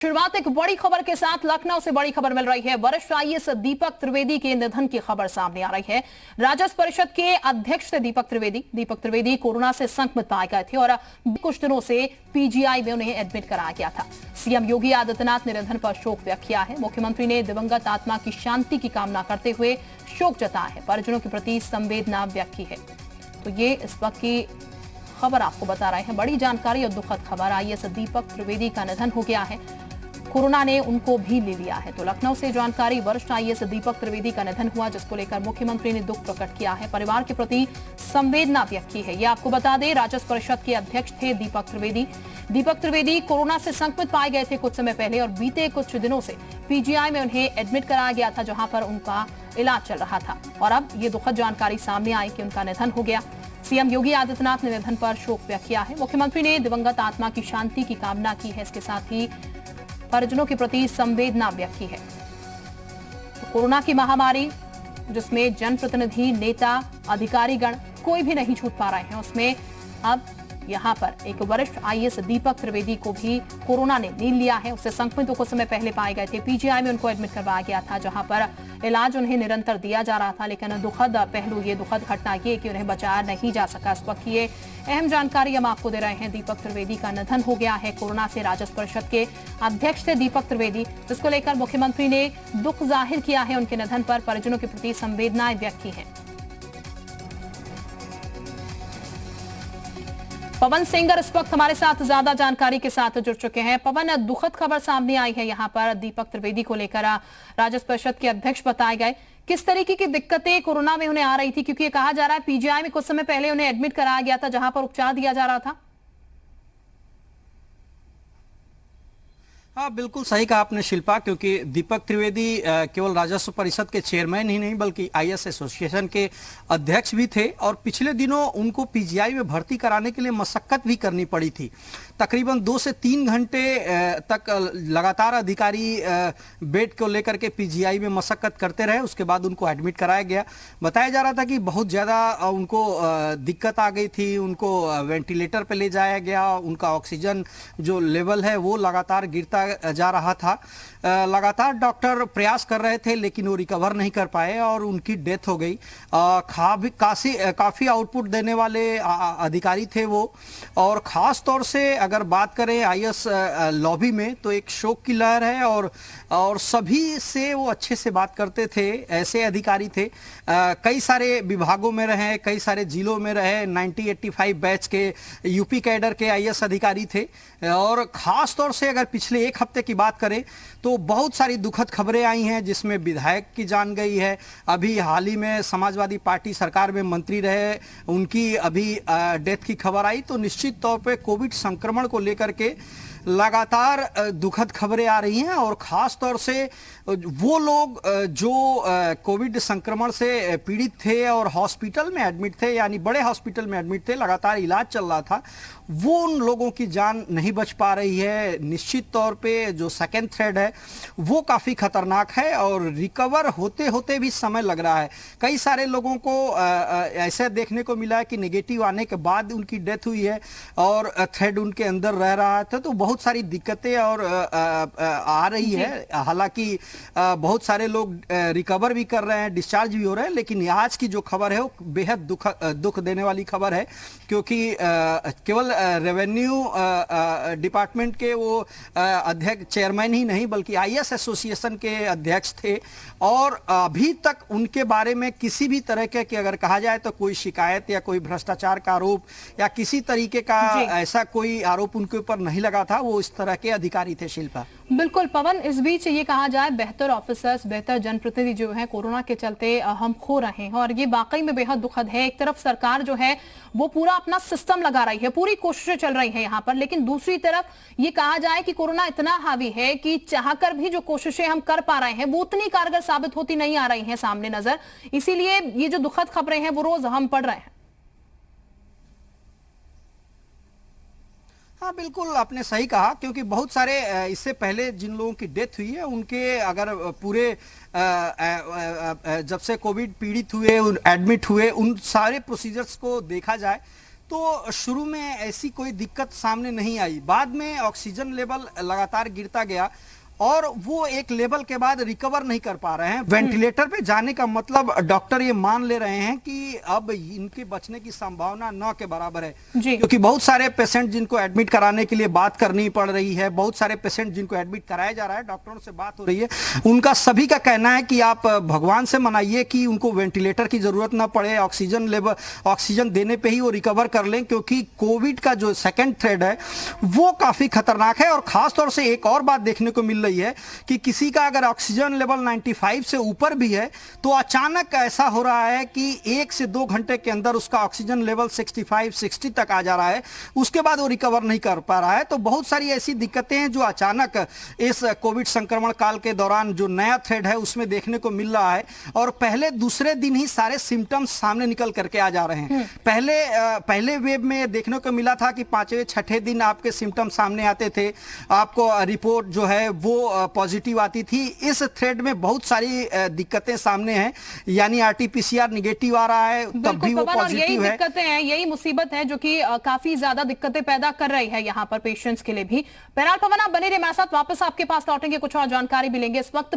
शुरुआत एक बड़ी खबर के साथ लखनऊ से बड़ी खबर मिल रही है। वरिष्ठ आईएएस दीपक त्रिवेदी के निधन की खबर सामने आ रही है। राजस्व परिषद के अध्यक्ष थे दीपक त्रिवेदी कोरोना से संक्रमित पाए गए थे और कुछ दिनों से पीजीआई में उन्हें एडमिट कराया गया था। सीएम योगी आदित्यनाथ ने निधन पर शोक व्यक्त किया है। मुख्यमंत्री ने दिवंगत आत्मा की शांति की कामना करते हुए शोक जताया है, परिजनों के प्रति संवेदना व्यक्त की है। तो ये इस वक्त की खबर आपको बता रहे हैं। बड़ी जानकारी और दुखद खबर, आईएएस दीपक त्रिवेदी का निधन हो गया है। कोरोना ने उनको भी ले लिया है। तो लखनऊ से जानकारी, वरिष्ठ आईएएस दीपक त्रिवेदी का निधन हुआ, जिसको लेकर मुख्यमंत्री ने दुख प्रकट किया है, परिवार के प्रति संवेदना व्यक्त की है। ये आपको बता दें, राजस्व परिषद के अध्यक्ष थे दीपक त्रिवेदी कोरोना से संक्रमित पाए गए थे कुछ समय पहले और बीते कुछ दिनों से पीजीआई में उन्हें एडमिट कराया गया था, जहां पर उनका इलाज चल रहा था। और अब ये दुखद जानकारी सामने आई कि उनका निधन हो गया। सीएम योगी आदित्यनाथ ने निधन पर शोक व्यक्त किया है। मुख्यमंत्री ने दिवंगत आत्मा की शांति की कामना की है। इसके साथ ही परिजनों के प्रति संवेदना व्यक्त की है। तो कोरोना की महामारी, जिसमें जनप्रतिनिधि, नेता, अधिकारीगण कोई भी नहीं छूट पा रहे हैं, उसमें अब यहां पर एक वरिष्ठ आईएएस दीपक त्रिवेदी को भी कोरोना ने नील लिया है। उससे संक्रमित कुछ समय पहले पाए गए थे। पीजीआई में उनको एडमिट करवाया गया था, जहां पर इलाज उन्हें निरंतर दिया जा रहा था। लेकिन दुखद पहलू, ये दुखद घटना ये कि उन्हें बचाया नहीं जा सका। इस वक्त ये अहम जानकारी हम आपको दे रहे हैं। दीपक त्रिवेदी का निधन हो गया है कोरोना से। राजस्व परिषद के अध्यक्ष थे दीपक त्रिवेदी, जिसको लेकर मुख्यमंत्री ने दुख जाहिर किया है। उनके निधन पर परिजनों के प्रति संवेदनाएं व्यक्त की हैं। पवन सिंगर इस वक्त हमारे साथ ज्यादा जानकारी के साथ जुड़ चुके हैं। पवन, दुखद खबर सामने आई है यहाँ पर दीपक त्रिवेदी को लेकर। राजस्व परिषद के अध्यक्ष बताए गए, किस तरीके की दिक्कतें कोरोना में उन्हें आ रही थी, क्योंकि ये कहा जा रहा है पीजीआई में कुछ समय पहले उन्हें एडमिट कराया गया था, जहां पर उपचार दिया जा रहा था। हाँ, बिल्कुल सही कहा आपने शिल्पा, क्योंकि दीपक त्रिवेदी केवल राजस्व परिषद के चेयरमैन ही नहीं बल्कि आईएएस एसोसिएशन के अध्यक्ष भी थे और पिछले दिनों उनको पीजीआई में भर्ती कराने के लिए मशक्कत भी करनी पड़ी थी। तकरीबन 2 से 3 घंटे तक लगातार अधिकारी बेड को लेकर के पीजीआई में मशक्कत करते रहे। उसके बाद उनको एडमिट कराया गया। बताया जा रहा था कि बहुत ज़्यादा उनको दिक्कत आ गई थी, उनको वेंटिलेटर पर ले जाया गया, उनका ऑक्सीजन जो लेवल है वो लगातार गिरता जा रहा था। लगातार डॉक्टर प्रयास कर रहे थे, लेकिन वो रिकवर नहीं कर पाए और उनकी डेथ हो गई। काफ़ी आउटपुट देने वाले अधिकारी थे वो, और ख़ास तौर से अगर बात करें आईएएस लॉबी में तो एक शोक की लहर है और सभी से वो अच्छे से बात करते थे। ऐसे अधिकारी थे, कई सारे विभागों में रहे, कई सारे जिलों में रहे। 1985 बैच के यूपी कैडर के आईएएस अधिकारी थे। और ख़ास तौर से अगर पिछले एक हफ्ते की बात करें तो बहुत सारी दुखद खबरें आई हैं, जिसमें विधायक की जान गई है। अभी हाल ही में समाजवादी पार्टी सरकार में मंत्री रहे, उनकी अभी डेथ की खबर आई। तो निश्चित तौर पे कोविड संक्रमण को लेकर के लगातार दुखद खबरें आ रही हैं और ख़ास तौर से वो लोग जो कोविड संक्रमण से पीड़ित थे और हॉस्पिटल में एडमिट थे, यानी बड़े हॉस्पिटल में एडमिट थे, लगातार इलाज चल रहा था, वो उन लोगों की जान नहीं बच पा रही है। निश्चित तौर पे जो सेकेंड थ्रेड है वो काफ़ी खतरनाक है और रिकवर होते होते भी समय लग रहा है। कई सारे लोगों को ऐसे देखने को मिला है कि नेगेटिव आने के बाद उनकी डेथ हुई है और थ्रेड उनके अंदर रह रहा था। तो बहुत सारी दिक्कतें और आ रही है। हालांकि बहुत सारे लोग रिकवर भी कर रहे हैं, डिस्चार्ज भी हो रहे हैं, लेकिन आज की जो खबर है वो बेहद दुख देने वाली खबर है, क्योंकि केवल रेवेन्यू डिपार्टमेंट के वो अध्यक्ष, चेयरमैन ही नहीं बल्कि आईएएस एसोसिएशन के अध्यक्ष थे और अभी तक उनके बारे में किसी भी तरह के अगर कहा जाए तो कोई शिकायत या कोई भ्रष्टाचार का आरोप या किसी तरीके का ऐसा कोई आरोप उनके ऊपर नहीं लगा था। वो इस तरह के अधिकारी थे। शिल्पा, बिल्कुल पवन, इस बीच ये कहा जाए बेहतर ऑफिसर्स, बेहतर जनप्रतिनिधि जो है कोरोना के चलते हम खो रहे हैं और ये वाकई में बेहद दुखद है। एक तरफ सरकार जो है वो पूरा अपना सिस्टम लगा रही है, पूरी कोशिशें चल रही हैं यहाँ पर, लेकिन दूसरी तरफ ये कहा जाए कि कोरोना इतना हावी है कि चाहकर भी जो कोशिशें हम कर पा रहे हैं वो उतनी कारगर साबित होती नहीं आ रही हैं सामने नजर। इसीलिए ये जो दुखद खबरें हैं वो रोज हम पढ़ रहे हैं। हाँ, बिल्कुल आपने सही कहा, क्योंकि बहुत सारे इससे पहले जिन लोगों की डेथ हुई है उनके अगर पूरे जब से कोविड पीड़ित हुए, एडमिट हुए, उन सारे प्रोसीजर्स को देखा जाए तो शुरू में ऐसी कोई दिक्कत सामने नहीं आई, बाद में ऑक्सीजन लेवल लगातार गिरता गया और वो एक लेवल के बाद रिकवर नहीं कर पा रहे हैं। वेंटिलेटर पे जाने का मतलब डॉक्टर ये मान ले रहे हैं कि अब इनके बचने की संभावना न के बराबर है, क्योंकि बहुत सारे पेशेंट जिनको एडमिट कराने के लिए बात करनी पड़ रही है, बहुत सारे पेशेंट जिनको एडमिट कराया जा रहा है, डॉक्टरों से बात हो रही है, उनका सभी का कहना है कि आप भगवान से मनाइए कि उनको वेंटिलेटर की जरूरत ना पड़े, ऑक्सीजन लेवल, ऑक्सीजन देने पर ही वो रिकवर कर लें, क्योंकि कोविड का जो सेकेंड थ्रेड है वो काफी खतरनाक है। और खासतौर से एक और बात देखने को मिल है कि किसी का अगर ऑक्सीजन लेवल 95 से ऊपर भी है तो अचानक ऐसा हो रहा है कि 1 से 2 घंटे के अंदर उसका ऑक्सीजन लेवल 65-60 तक आ जा रहा है, उसके बाद वो रिकवर नहीं कर पा रहा है। तो बहुत सारी ऐसी दिक्कतें हैं जो अचानक इस कोविड संक्रमण काल के दौरान जो नया थ्रेड है उसमें देखने को मिल रहा है और पहले दूसरे दिन ही सारे सिम्टम्स सामने निकल करके आ जा रहे हैं। पहले वेव में देखने को मिला था कि 5वें 6ठे दिन आपके सिम्टम्स सामने आते थे, आपको रिपोर्ट जो है वो पॉजिटिव आती थी। इस थ्रेड में बहुत सारी दिक्कतें सामने हैं, यानी आरटीपीसीआर निगेटिव आ रहा है तब भी वो पॉजिटिव है। दिक्कतें हैं, यही मुसीबत है जो कि काफी ज्यादा दिक्कतें पैदा कर रही है यहाँ पर पेशेंट्स के लिए भी। बहरहाल पवन, आप बने रहिए हमारे साथ, वापस आपके पास लौटेंगे, कुछ और जानकारी भी लेंगे। इस वक्त